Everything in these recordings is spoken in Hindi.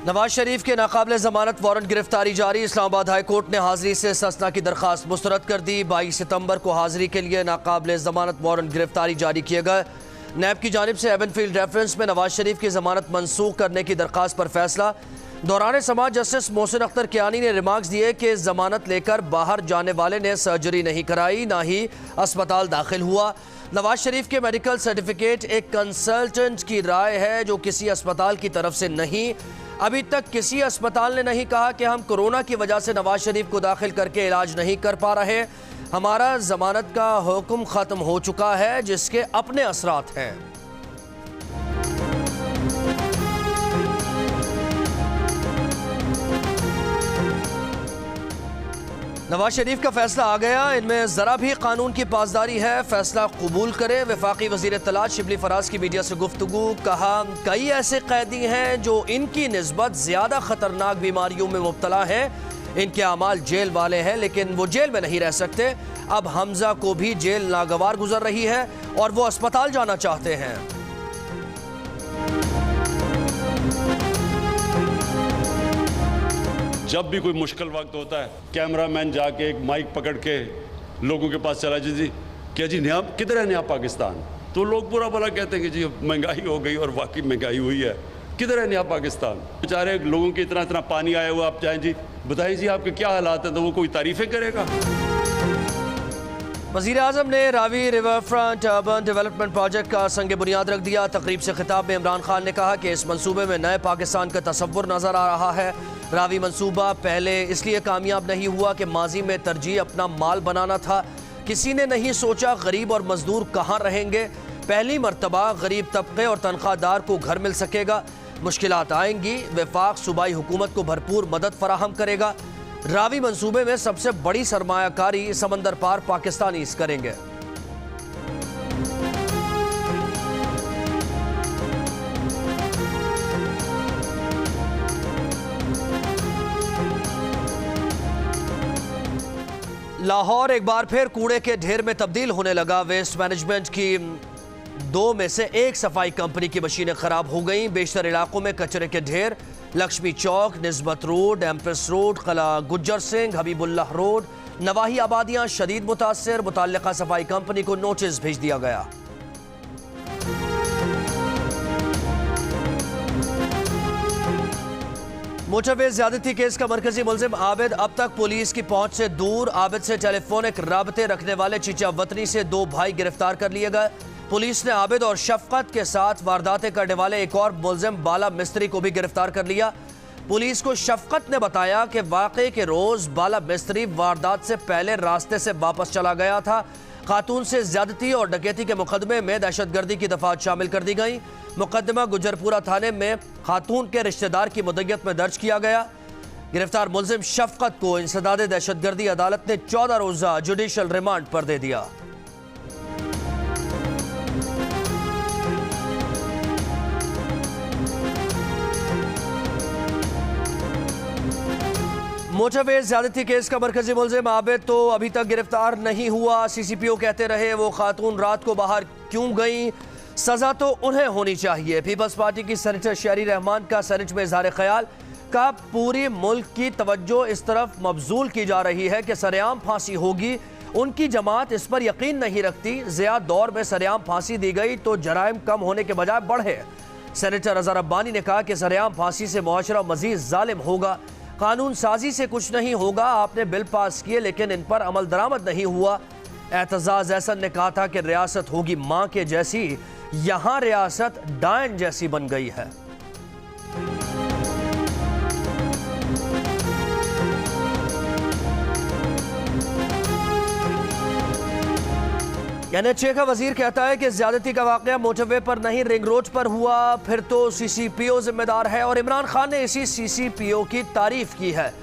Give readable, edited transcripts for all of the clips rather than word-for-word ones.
नवाज शरीफ के नाकाबिल जमानत वारंट गिरफ्तारी जारी। इस्लामाबाद हाई कोर्ट ने हाजिरी से सस्ना की दरखास्त मुस्तरद कर दी। 22 सितंबर को हाजिरी के लिए नाकाबिल जमानत वारंट गिरफ्तारी जारी किए गए। नैब की जानिब से एवनफील्ड रेफरेंस में नवाज शरीफ की जमानत मनसूख करने की दरखास्त पर फैसला। दौरान समाज जस्टिस मोहसिन अख्तर कियानी ने रिमार्क्स दिए कि जमानत लेकर बाहर जाने वाले ने सर्जरी नहीं कराई, ना ही अस्पताल दाखिल हुआ। नवाज शरीफ के मेडिकल सर्टिफिकेट एक कंसल्टेंट की राय है जो किसी अस्पताल की तरफ से नहीं। अभी तक किसी अस्पताल ने नहीं कहा कि हम कोरोना की वजह से नवाज शरीफ को दाखिल करके इलाज नहीं कर पा रहे। हमारा जमानत का हुक्म खत्म हो चुका है जिसके अपने असरात हैं। नवाज शरीफ का फैसला आ गया, इनमें जरा भी कानून की पासदारी है, फैसला कबूल करे। वफाकी वजीर इत्तलात शिबली फराज की मीडिया से गुफ्तगू। कहा कई ऐसे कैदी हैं जो इनकी निस्बत ज्यादा खतरनाक बीमारियों में मुब्तला हैं। इनके अमाल जेल वाले हैं लेकिन वो जेल में नहीं रह सकते। अब हमजा को भी जेल नागवार गुजर रही है और वो अस्पताल जाना चाहते हैं। जब भी कोई मुश्किल वक्त होता है, कैमरामैन जाके एक माइक पकड़ के लोगों के पास चला जी क्या जी नया किधर है नया पाकिस्तान, तो लोग बुरा भला कहते हैं कि जी महंगाई हो गई और वाकई महंगाई हुई है, किधर है नया पाकिस्तान। बेचारे लोगों के इतना इतना पानी आया हुआ, आप जाएं जी बताइए जी आपके क्या हालात हैं, तो वो कोई तारीफें करेगा। वज़ीर आज़म ने Ravi river front urban development project का संग बुनियाद रख दिया। तकरीब से खिताब में इमरान खान ने कहा कि इस मंसूबे में नए पाकिस्तान का तसव्वुर नजर आ रहा है। रावी मंसूबा पहले इसलिए कामयाब नहीं हुआ कि माजी में तरजीह अपना माल बनाना था। किसी ने नहीं सोचा गरीब और मजदूर कहाँ रहेंगे। पहली मरतबा गरीब तबके और तनख्वाहदार को घर मिल सकेगा। मुश्किलात आएंगी, वफाक सूबाई हुकूमत को भरपूर मदद फराहम करेगा। रावी मंसूबे में सबसे बड़ी सरमायाकारी समंदर पार पाकिस्तानीज करेंगे। लाहौर एक बार फिर कूड़े के ढेर में तब्दील होने लगा। वेस्ट मैनेजमेंट की 2 में से 1 सफाई कंपनी की मशीनें खराब हो गईं। बेशतर इलाकों में कचरे के ढेर, लक्ष्मी चौक, निस्बत रोड, एम्प्रेस रोड, कला गुज्जर सिंह, हबीबुल्लाह रोड, नवाही आबादियां शदीद मुतासर। मुताल्लिका सफाई कंपनी को नोटिस भेज दिया गया। मोटरवे ज्यादती केस का मरकजी मुलजिम आबिद अब तक पुलिस की पहुंच से दूर। आबिद से टेलीफोनिक राबते रखने वाले चीचा वतनी से 2 भाई गिरफ्तार कर लिए गए। पुलिस ने आबिद और शफकत के साथ वारदातें करने वाले एक और मुलजिम बाला मिस्त्री को भी गिरफ्तार कर लिया। पुलिस को शफकत ने बताया कि वाकये के रोज बाला मिस्त्री वारदात से पहले रास्ते से वापस चला गया था। खातून से ज्यादती और डकैती के मुकदमे में दहशतगर्दी की दफात शामिल कर दी गई। मुकदमा गुजरपुरा थाने में खातून के रिश्तेदार की मुद्दत में दर्ज किया गया। गिरफ्तार मुलजिम शफकत को इंसदाद दहशतगर्दी अदालत ने 14 रोजा जुडिशल रिमांड पर दे दिया। मोटरवे ज्यादती केस का मरकजी मुलजिम आबिद तो अभी तक गिरफ्तार नहीं हुआ। CCPO कहते रहे वो खातून रात को बाहर क्यों गई, सजा तो उन्हें होनी चाहिए। पीपल्स पार्टी की सेनेटर शहरी रहमान का सेनेट में इजहार ख्याल का पूरी मुल्क की तवज्जो इस तरफ मबजूल की जा रही है कि सरेआम फांसी होगी। उनकी जमात इस पर यकीन नहीं रखती। ज़िया दौर में सरेआम फांसी दी गई तो जराइम कम होने के बजाय बढ़े। सेनेटर अजहर अब्बानी ने कहा कि सरेआम फांसी से मुआशरा मजीद जालिम होगा। कानून साजी से कुछ नहीं होगा। आपने बिल पास किए लेकिन इन पर अमल दरामद नहीं हुआ। एतजाज एहसन ने कहा था कि रियासत होगी मां के जैसी, यहां रियासत डायन जैसी बन गई है। NHA का वजीर कहता है कि ज्यादती का वाकया मोटरवे पर नहीं रिंग रोड पर हुआ, फिर तो CCPO जिम्मेदार है और इमरान खान ने इसी CCPO की तारीफ की है।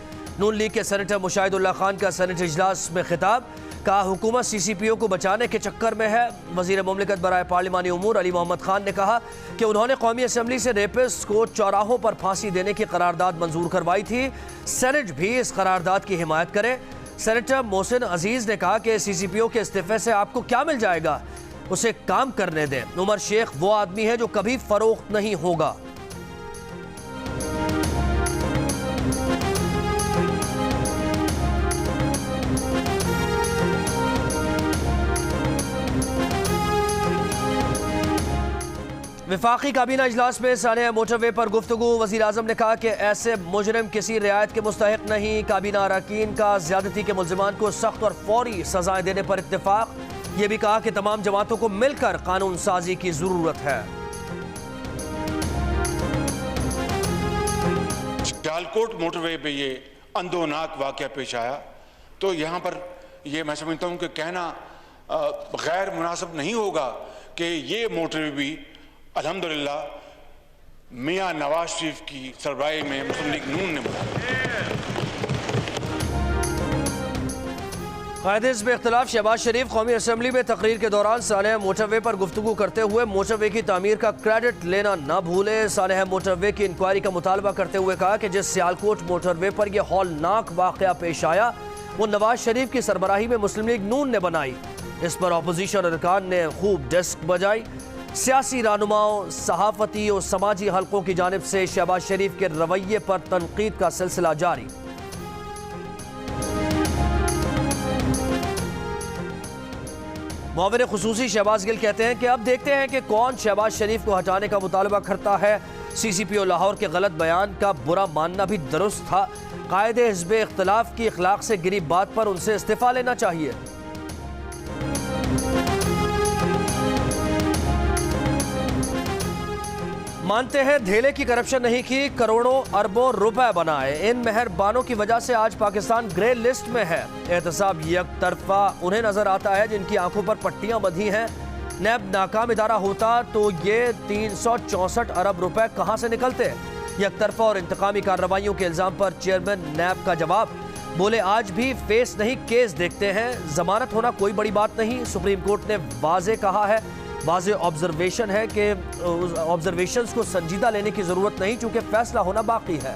नून लीग के सेनेटर मुशाहिदुल्लाह खान का सेनेट इजलास में खिताब, कहा हुकूमत CCPO को बचाने के चक्कर में है। वजीर मुमलिकत बराए पार्लिमानी उमूर अली मोहम्मद खान ने कहा कि उन्होंने कौमी असम्बली से रेपिस्ट को चौराहों पर फांसी देने की करारदाद मंजूर करवाई थी। सेनेट भी इस करारदाद की हिमायत करे। सेनेटर मोहसिन अजीज ने कहा कि CCPO के इस्तीफे से आपको क्या मिल जाएगा, उसे काम करने दें। उमर शेख वो आदमी है जो कभी फरोख्त नहीं होगा। वफाकी काबीना इजलास में सानिया मोटरवे पर गुफ्तगू। वज़ीर आज़म ने कहा कि ऐसे मुजरिम किसी रियायत के मुस्तहिक नहीं। काबीना अरकान का ज्यादती के मुल्ज़िमान को सख्त और फौरी सजाएं देने पर इत्तेफाक। ये भी कहा कि तमाम जमातों को मिलकर कानून साजी की जरूरत है। सियालकोट मोटरवे पे ये अंदोनाक वाक़या पेश आया तो यहाँ पर ये मैं समझता हूँ कि कहना गैर मुनासिब नहीं होगा कि ये मोटरवे भी अल्हम्दुलिल्लाह मियाँ नवाज शरीफ की सरबराही में मुस्लिम लीग नून ने बनाया। कायदे हिज़्ब इख्तिलाफ शहबाज शरीफ कौमी असम्बली में तकरीर के दौरान सानिया मोटरवे पर गुफ्तगू करते हुए मोटरवे की तामीर का क्रेडिट लेना न भूले। सानिया मोटरवे की इंक्वायरी का मुतालबा करते हुए कहा कि जिस सियालकोट मोटरवे पर यह हौलनाक वाक़या पेश आया वो नवाज शरीफ की सरबराही में मुस्लिम लीग नून ने बनाई। इस पर अपोजिशन अरकान ने खूब डेस्क बजाई। सियासी रहनुमाओं, सहाफ़ती और समाजी हलकों की जानिब से शहबाज शरीफ के रवैये पर तनकीद का सिलसिला जारी। मुआविन खुसूसी शहबाज गिल कहते हैं कि अब देखते हैं कि कौन शहबाज शरीफ को हटाने का मुतालबा करता है। CCPO लाहौर के गलत बयान का बुरा मानना भी दुरुस्त था। कायदे हिज़्ब इख्तिलाफ की अखलाक से गिरी बात पर उनसे इस्तीफा लेना चाहिए। मानते हैं धेले की करप्शन नहीं की, करोड़ों अरबों रुपए बनाए। इन मेहरबानों की वजह से आज पाकिस्तान ग्रे लिस्ट में है। एहतसाब एक तरफा उन्हें नजर आता है जिनकी आंखों पर पट्टियां बंधी हैं। नैब नाकाम इदारा होता तो ये 364 अरब रुपए कहां से निकलते। एक तरफा और इंतकामी कार्रवाइयों के इल्जाम पर चेयरमैन नैब का जवाब, बोले आज भी फेस नहीं केस देखते हैं, जमानत होना कोई बड़ी बात नहीं। सुप्रीम कोर्ट ने वाजे कहा है, वाजे ऑब्जर्वेशन है कि ऑब्जर्वेशंस को संजीदा लेने की जरूरत नहीं चूंकि फैसला होना बाकी है।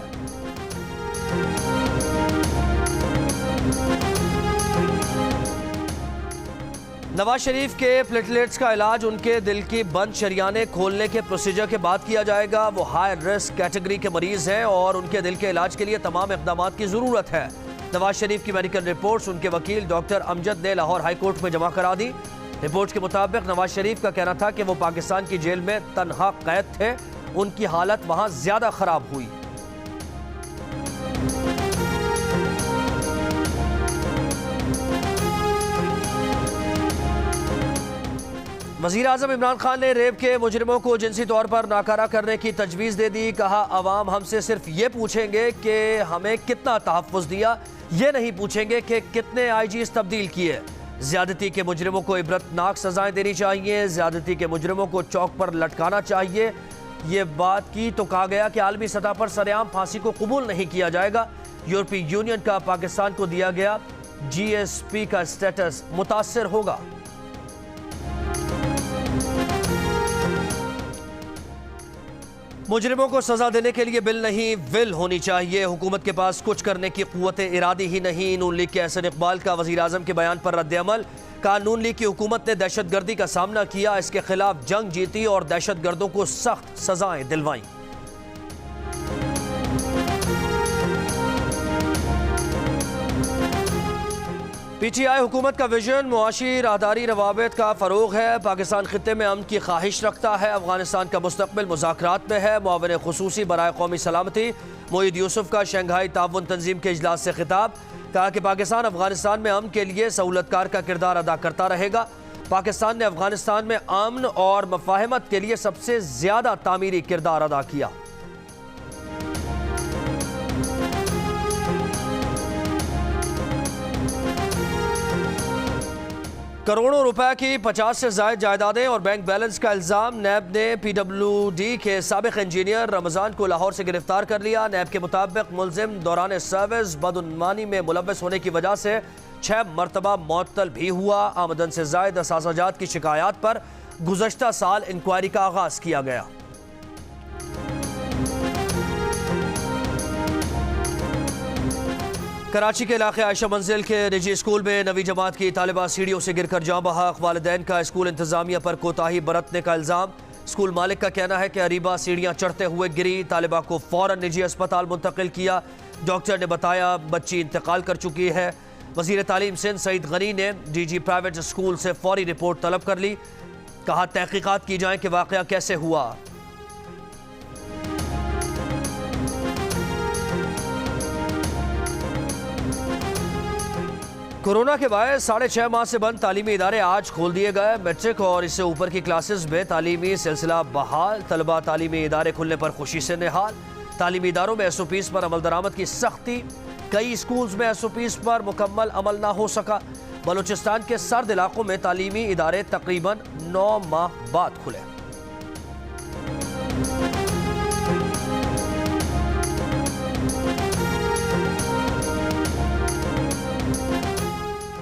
नवाज शरीफ के प्लेटलेट्स का इलाज उनके दिल की बंद शरियाने खोलने के प्रोसीजर के बाद किया जाएगा। वो हाई रिस्क कैटेगरी के मरीज हैं और उनके दिल के इलाज के लिए तमाम इक़दाम की जरूरत है। नवाज शरीफ की मेडिकल रिपोर्ट्स उनके वकील डॉक्टर अमजद ने लाहौर हाई कोर्ट में जमा करा दी। रिपोर्ट के मुताबिक नवाज शरीफ का कहना था कि वो पाकिस्तान की जेल में तन्हा कैद थे, उनकी हालत वहां ज्यादा खराब हुई। वज़ीर आज़म इमरान खान ने रेप के मुजरिमों को जिनसी तौर पर नाकारा करने की तजवीज़ दे दी। कहा अवाम हमसे सिर्फ ये पूछेंगे कि हमें कितना तहफ़्फ़ुज़ दिया, ये नहीं पूछेंगे कि कितने IGs तब्दील किए। ज्यादती के मुजरिमों को इबरतनाक सजाएं देनी चाहिए, ज्यादती के मुजरिमों को चौक पर लटकाना चाहिए। ये बात की तो कहा गया कि आलमी सतह पर सरेआम फांसी को कबूल नहीं किया जाएगा। यूरोपीय यूनियन का पाकिस्तान को दिया गया GSP का स्टेटस मुतासर होगा। मुजरिमों को सजा देने के लिए बिल नहीं विल होनी चाहिए। हुकूमत के पास कुछ करने की कुव्वत इरादी ही नहीं। नून लीग के एहसन इकबाल का वज़ीर आज़म के बयान पर रद्द अमल। कहा नून लीग की हुकूमत ने दहशतगर्दी का सामना किया, इसके खिलाफ जंग जीती और दहशतगर्दों को सख्त सजाएं दिलवाई। PTI हुकूमत का विजन मुआशी राहदारी रवाबित का फ़रोग है। पाकिस्तान खित्ते में अमन की ख्वाहिश रखता है। अफगानिस्तान का मुस्तकबिल मुज़ाकरात में है। मुआविन खुसूसी बराए कौमी सलामती मोईद यूसुफ का शंघाई ताउन तंजीम के इजलास से खिताब। कहा कि पाकिस्तान अफगानिस्तान में अमन के लिए सहूलतकार का किरदार अदा करता रहेगा। पाकिस्तान ने अफगानिस्तान में अमन और मफाहमत के लिए सबसे ज़्यादा तामीरी किरदार अदा किया। करोड़ों रुपए की 50 से ज़ायद जायदादें और बैंक बैलेंस का इल्ज़ाम। नैब ने PWD के साबिक इंजीनियर रमज़ान को लाहौर से गिरफ्तार कर लिया। नैब के मुताबिक मुलजिम दौरान सर्विस बदउनवानी में मुलव्वस होने की वजह से 6 मरतबा मुअत्तल भी हुआ। आमदन से ज़ायद असासाजात की शिकायत पर गुज़श्ता साल इंक्वायरी का आगाज़ किया गया। कराची के इलाके आयशा मंजिल के निजी स्कूल में नवी जमात की तालिबा सीढ़ियों से गिरकर जाँ बहक। वालिदैन का स्कूल इंतजामिया पर कोताही बरतने का इल्ज़ाम। स्कूल मालिक का कहना है कि अरीबा सीढ़ियाँ चढ़ते हुए गिरी, तालिबा को फौरन निजी अस्पताल मुंतकिल किया। डॉक्टर ने बताया बच्ची इंतकाल कर चुकी है। वज़ीर तालीम सिंध सईद गनी ने DG प्राइवेट स्कूल से फौरी रिपोर्ट तलब कर ली। कहा तहकीकात की जाए कि वाकया कैसे हुआ। कोरोना के बायस 6.5 माह से बंद तालीमी इदारे आज खोल दिए गए। मैट्रिक और इससे ऊपर की क्लासेस में तालीमी सिलसिला बहाल। तलबा तालीमी इदारे खुलने पर खुशी से निहाल। तालीमी इदारों में SOPs पर अमल दरामद की सख्ती। कई स्कूल्स में SOPs पर मुकम्मल अमल ना हो सका। बलूचिस्तान के सर्द इलाकों में तालीमी इदारे तकरीबन 9 माह बाद खुले।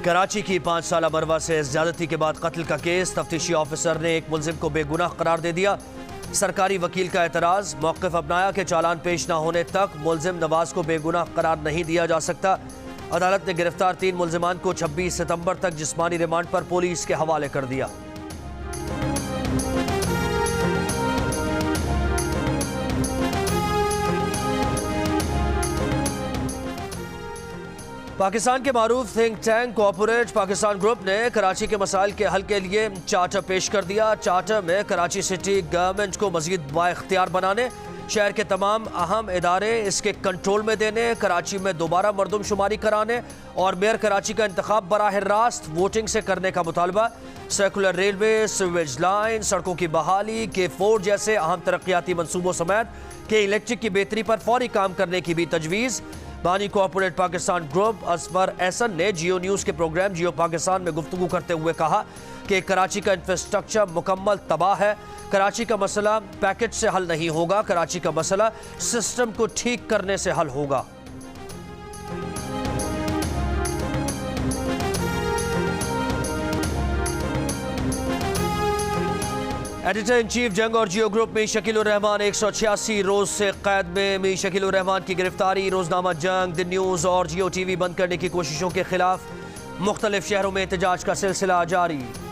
कराची की 5 साला मरवा से ज्यादती के बाद कत्ल का केस। तफ्तीशी ऑफिसर ने एक मुलजिम को बेगुनाह करार दे दिया। सरकारी वकील का एतराज। मौक़िफ़ अपनाया कि चालान पेश न होने तक मुलजिम नवाज को बेगुनाह करार नहीं दिया जा सकता। अदालत ने गिरफ्तार 3 मुलजिमान को 26 सितंबर तक जिस्मानी रिमांड पर पुलिस के हवाले कर दिया। पाकिस्तान के मारूफ think tank corporate Pakistan group ने कराची के मसाइल के हल के लिए चार्टर पेश कर दिया। चार्टर में कराची सिटी गवर्नमेंट को मजीद बाइख्तियार बनाने, शहर के तमाम अहम इदारे इसके कंट्रोल में देने, कराची में दोबारा मरदमशुमारी कराने और मेयर कराची का इंतखाब बराह रास्त वोटिंग से करने का मुतालबा। सर्कुलर रेलवे, सीवेज लाइन, सड़कों की बहाली, K4 जैसे अहम तरक्याती मनसूबों समेत के इलेक्ट्रिक की बेहतरी पर फौरी काम करने की भी तजवीज़। बानी कॉर्पोरेट पाकिस्तान ग्रुप असफर एहसन ने जियो न्यूज़ के प्रोग्राम जियो पाकिस्तान में गुफ्तगू करते हुए कहा कि कराची का इंफ्रास्ट्रक्चर मुकम्मल तबाह है। कराची का मसला पैकेज से हल नहीं होगा, कराची का मसला सिस्टम को ठीक करने से हल होगा। एडिटर इन चीफ जंग और जियो ग्रुप में शकील उर रहमान 186 रोज से कैद में। मी शकील उर रहमान की गिरफ्तारी, रोजनामा जंग, द न्यूज़ और जियो TV बंद करने की कोशिशों के खिलाफ मुख्तलिफ शहरों में एहतजाज का सिलसिला जारी।